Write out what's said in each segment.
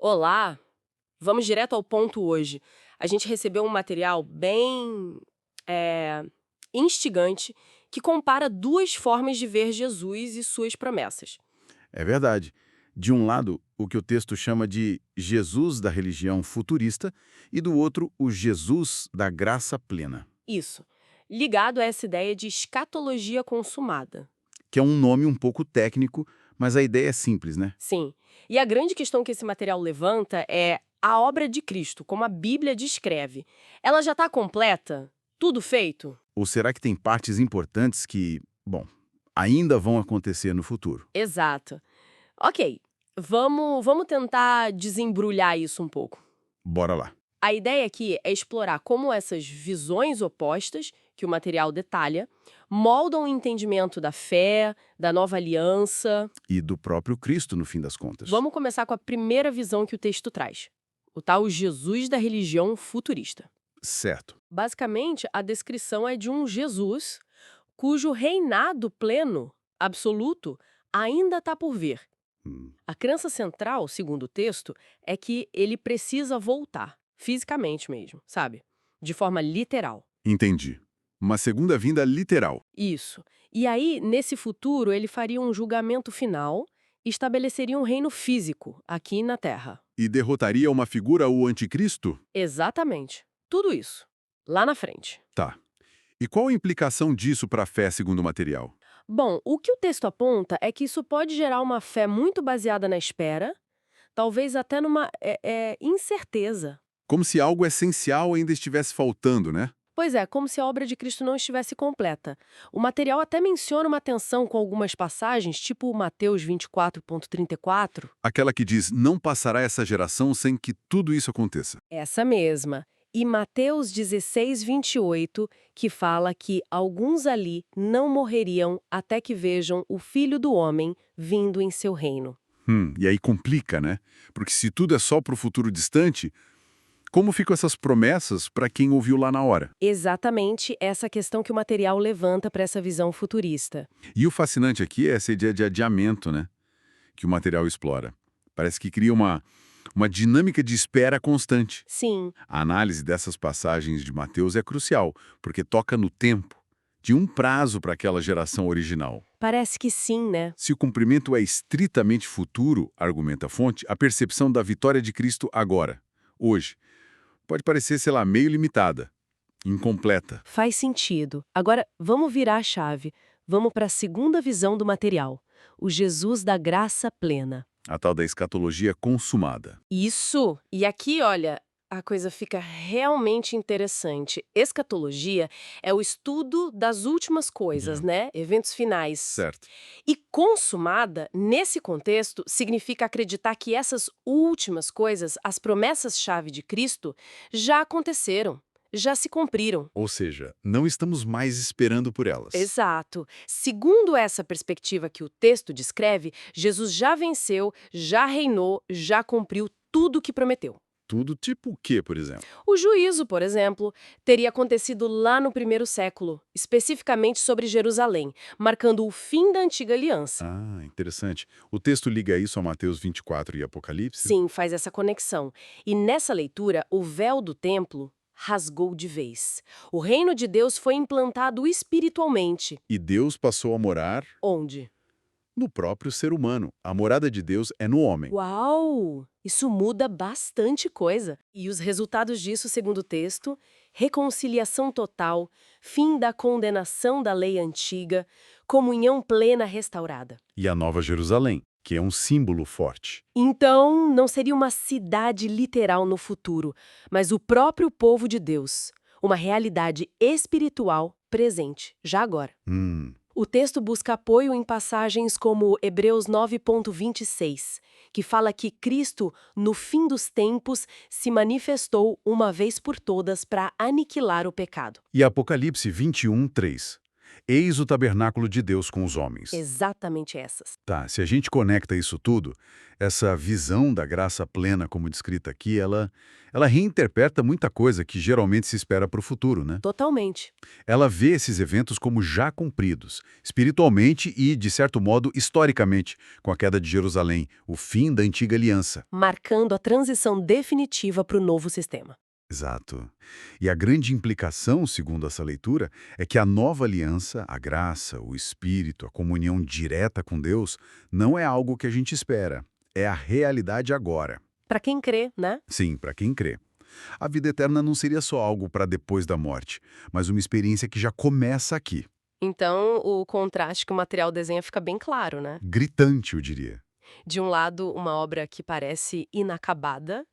Olá, vamos direto ao ponto hoje. A gente recebeu um material bem é, instigante que compara duas formas de ver Jesus e suas promessas. É verdade. De um lado, o que o texto chama de Jesus da religião futurista e do outro, o Jesus da graça plena, Isso, ligado a essa ideia de escatologia consumada. que é um nome um pouco técnico, mas a ideia é simples, né? Sim, e a grande questão que esse material levanta é a obra de Cristo, como a Bíblia descreve. Ela já está completa? Tudo feito? Ou será que tem partes importantes que, bom, ainda vão acontecer no futuro? Exato. Ok, vamos tentar desembrulhar isso um pouco. Bora lá. A ideia aqui é explorar como essas visões opostas, que o material detalha, moldam o entendimento da fé, da nova aliança. E do próprio Cristo, no fim das contas. Vamos começar com a primeira visão que o texto traz: o tal Jesus da religião futurista. Certo. Basicamente, a descrição é de um Jesus cujo reinado pleno, absoluto, ainda está por vir. Hum, A crença central, segundo o texto, é que ele precisa voltar, fisicamente mesmo, sabe? De forma literal. entendi. Uma segunda vinda literal. Isso. E aí, nesse futuro, ele faria um julgamento final e estabeleceria um reino físico aqui na Terra. E derrotaria uma figura, o anticristo? Exatamente. Tudo isso. Lá na frente. Tá. E qual a implicação disso para a fé segundo o material? Bom, o que o texto aponta é que isso pode gerar uma fé muito baseada na espera, talvez até numa incerteza. Como se algo essencial ainda estivesse faltando, né? Pois é, como se a obra de Cristo não estivesse completa. O material até menciona uma tensão com algumas passagens, tipo Mateus 24,34. Aquela que diz, não passará essa geração sem que tudo isso aconteça. Essa mesma. E Mateus 16,28, que fala que alguns ali não morreriam até que vejam o Filho do Homem vindo em seu reino. E aí complica, né? Porque se tudo é só para o futuro distante, como ficam essas promessas para quem ouviu lá na hora? Exatamente essa questão que o material levanta para essa visão futurista. E o fascinante aqui é essa ideia de adiamento, né? Que o material explora. Parece que cria uma dinâmica de espera constante. Sim, A análise dessas passagens de Mateus é crucial, porque toca no tempo, de um prazo para aquela geração original. parece que sim, né? Se o cumprimento é estritamente futuro, argumenta a fonte, a percepção da vitória de Cristo agora, hoje, pode parecer, sei lá, meio limitada, incompleta. Faz sentido. Agora, vamos virar a chave. Vamos para a segunda visão do material. O Jesus da graça plena. A tal da escatologia consumada. Isso! E aqui, olha, a coisa fica realmente interessante. Escatologia é o estudo das últimas coisas, Yeah. né? Eventos finais. Certo. E consumada, nesse contexto, significa acreditar que essas últimas coisas, as promessas-chave de Cristo, já aconteceram, já se cumpriram. Ou seja, não estamos mais esperando por elas. Exato. Segundo essa perspectiva que o texto descreve, Jesus já venceu, já reinou, já cumpriu tudo o que prometeu. Tudo tipo o quê, por exemplo? O juízo, por exemplo, teria acontecido lá no primeiro século, especificamente sobre Jerusalém, marcando o fim da antiga aliança. Ah, interessante. O texto liga isso a Mateus 24 e Apocalipse? Sim, faz essa conexão. E nessa leitura, o véu do templo rasgou de vez. O reino de Deus foi implantado espiritualmente. E Deus passou a morar Onde? no próprio ser humano. A morada de Deus é no homem. Uau! Isso muda bastante coisa. E os resultados disso, segundo o texto, reconciliação total, fim da condenação da lei antiga, comunhão plena restaurada. E a Nova Jerusalém, que é um símbolo forte. Então, não seria uma cidade literal no futuro, mas o próprio povo de Deus, uma realidade espiritual presente, já agora. Hum, O texto busca apoio em passagens como Hebreus 9,26, que fala que Cristo, no fim dos tempos, se manifestou uma vez por todas para aniquilar o pecado. E Apocalipse 21, 3. Eis o tabernáculo de Deus com os homens. Exatamente essas. Tá, se a gente conecta isso tudo, essa visão da graça plena, como descrita aqui, ela reinterpreta muita coisa que geralmente se espera para o futuro, né? Totalmente. Ela vê esses eventos como já cumpridos, espiritualmente e, de certo modo, historicamente, com a queda de Jerusalém, o fim da antiga aliança. Marcando a transição definitiva para o novo sistema. Exato. E a grande implicação, segundo essa leitura, é que a nova aliança, a graça, o Espírito, a comunhão direta com Deus, não é algo que a gente espera. É a realidade agora. Para quem crê, né? Sim, para quem crê. A vida eterna não seria só algo para depois da morte, mas uma experiência que já começa aqui. Então, o contraste que o material desenha fica bem claro, né? Gritante, eu diria. De um lado, uma obra que parece inacabada,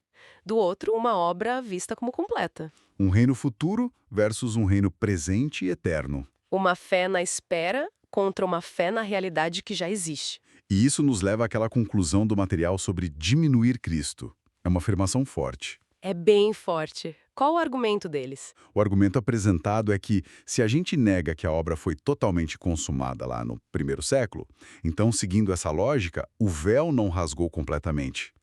do outro, uma obra vista como completa. Um reino futuro versus um reino presente e eterno. Uma fé na espera contra uma fé na realidade que já existe. E isso nos leva àquela conclusão do material sobre diminuir Cristo. É uma afirmação forte. É bem forte. Qual o argumento deles? O argumento apresentado é que, se a gente nega que a obra foi totalmente consumada lá no primeiro século, então, seguindo essa lógica, o véu não rasgou completamente.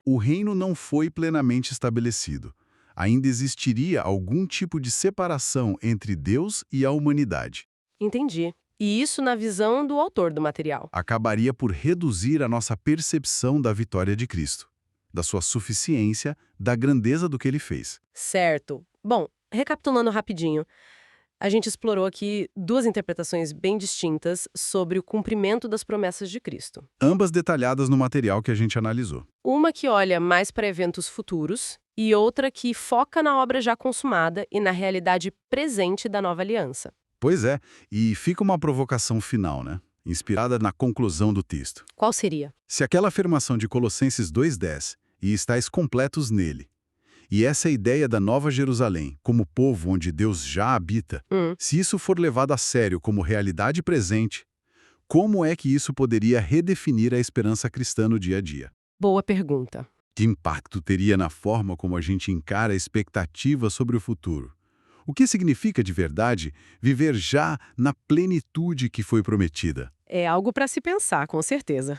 O reino não foi plenamente estabelecido. Ainda existiria algum tipo de separação entre Deus e a humanidade. Entendi. E isso na visão do autor do material. Acabaria por reduzir a nossa percepção da vitória de Cristo, da sua suficiência, da grandeza do que ele fez. Certo. Bom, recapitulando rapidinho, a gente explorou aqui duas interpretações bem distintas sobre o cumprimento das promessas de Cristo. Ambas detalhadas no material que a gente analisou. Uma que olha mais para eventos futuros e outra que foca na obra já consumada e na realidade presente da nova aliança. Pois é, e fica uma provocação final, né? Inspirada na conclusão do texto. Qual seria? Se aquela afirmação de Colossenses 2,10, e estáis completos nele, e essa ideia da Nova Jerusalém, como povo onde Deus já habita, se isso for levado a sério como realidade presente, como é que isso poderia redefinir a esperança cristã no dia a dia? Boa pergunta. Que impacto teria na forma como a gente encara a expectativa sobre o futuro? O que significa de verdade viver já na plenitude que foi prometida? É algo para se pensar, com certeza.